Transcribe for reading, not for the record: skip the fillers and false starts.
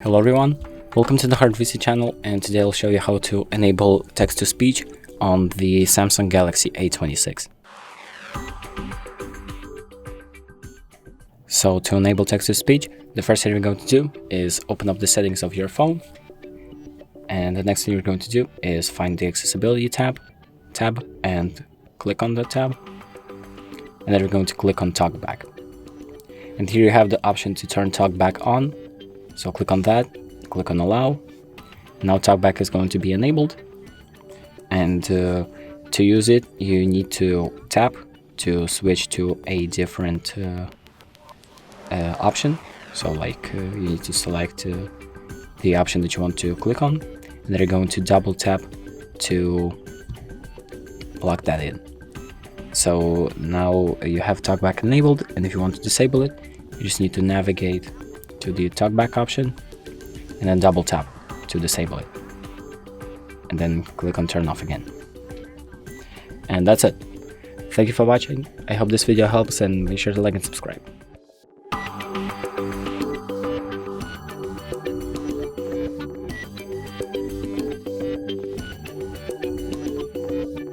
Hello everyone, welcome to the HardReset channel, and today I'll show you how to enable text-to-speech on the Samsung Galaxy A26. So to enable text-to-speech, the first thing you're going to do is open up the settings of your phone, and the next thing you're going to do is find the accessibility tab and click on that tab, and then you're going to click on talkback. And here you have the option to turn talkback on. So click on that, click on allow. Now talkback is going to be enabled, and to use it you need to tap to switch to a different option. So you need to select the option that you want to click on, and then you're going to double tap to lock that in. So now you have talkback enabled, and if you want to disable it, you just need to navigate to the talkback option and then double tap to disable it, and then click on turn off again. And that's it. Thank you for watching. I hope this video helps, and make sure to like and subscribe.